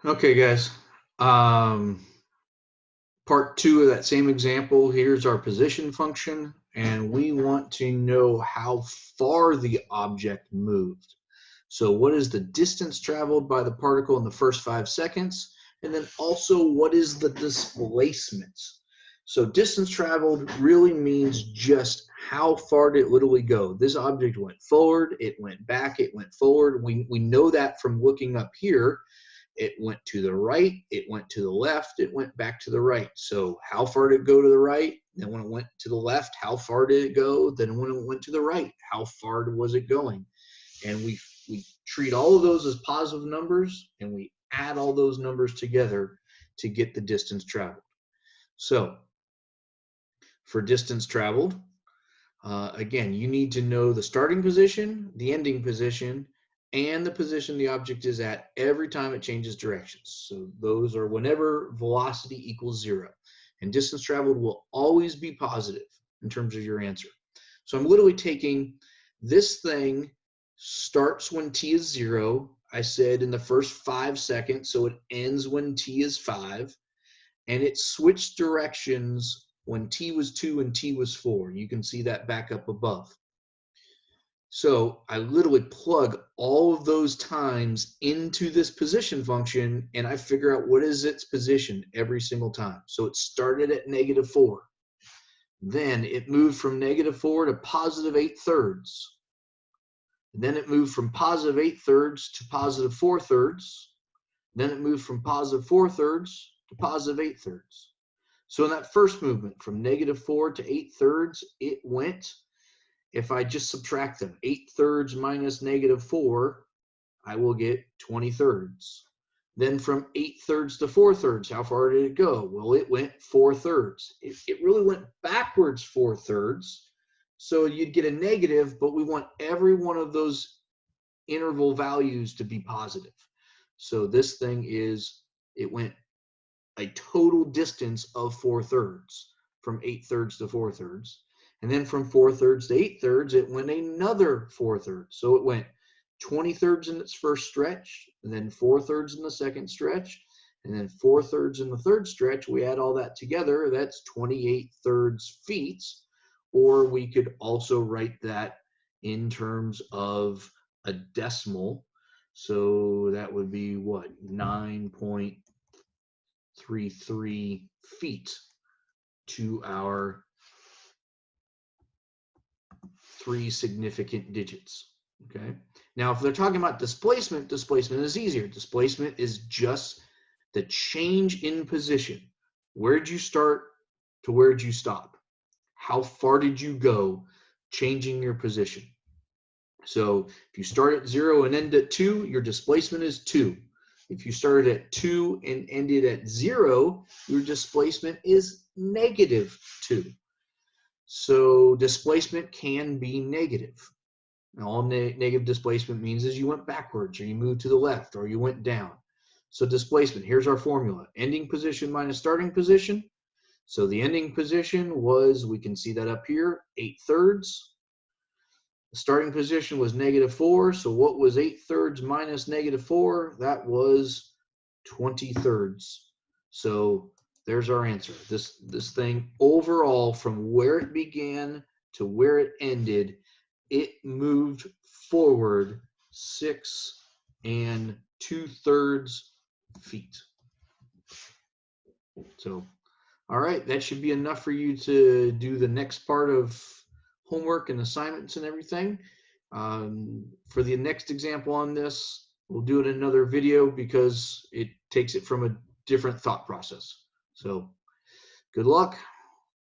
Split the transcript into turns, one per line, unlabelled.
Okay, guys. Um, Part two of that same example, here's our position function, and we want to know how far the object moved. So what is the distance traveled by the particle in the first 5 seconds? And then also, what is the displacement? So distance traveled really means just how far did it literally go. This object went forward, it went back, it went forward. We know that from looking up here. It went to the right, it went to the left, it went back to the right. So how far did it go to the right? Then when it went to the left, how far did it go? Then when it went to the right, how far was it going? And we treat all of those as positive numbers, and we add all those numbers together to get the distance traveled. So for distance traveled, again, you need to know the starting position, the ending position, and the position the object is at every time it changes directions. So those are whenever velocity equals 0. And distance traveled will always be positive in terms of your answer. So I'm literally taking this thing starts when t is 0. I said in the first 5 seconds, so it ends when t is 5. And it switched directions when t was 2 and t was 4. You can see that back up above. So I literally plug all of those times into this position function, and I figure out what is its position every single time. So it started at -4. Then it moved from -4 to +8/3. Then it moved from +8/3 to +4/3. Then it moved from +4/3 to +8/3. So in that first movement from -4 to 8/3, it went, if I just subtract them, 8/3 minus -4, I will get 20/3. Then from 8/3 to 4/3, how far did it go? Well, it went 4/3. It really went backwards 4/3. So you'd get a negative, but we want every one of those interval values to be positive. So this thing is, it went a total distance of 4/3 from 8/3 to 4/3. And then from 4/3 to 8/3, it went another 4/3. So it went 20/3 in its first stretch, and then 4/3 in the second stretch, and then 4/3 in the third stretch. We add all that together, that's 28/3 feet. Or we could also write that in terms of a decimal. So that would be what? 9.33 feet to our 3 significant digits. Okay. Now, if they're talking about displacement, displacement is easier. Displacement is just the change in position. Where did you start to where did you stop? How far did you go changing your position? So if you start at 0 and end at 2, your displacement is 2. If you started at 2 and ended at 0, your displacement is -2. So displacement can be negative. And all negative displacement means is you went backwards, or you moved to the left, or you went down. So displacement, here's our formula. Ending position minus starting position. So the ending position was, we can see that up here, 8/3. The starting position was -4. So what was 8/3 minus -4? That was 20/3. So there's our answer. This thing overall, from where it began to where it ended, it moved forward 6 2/3 feet. So, all right, that should be enough for you to do the next part of homework and assignments and everything. For the next example on this, we'll do it in another video because it takes it from a different thought process. So good luck.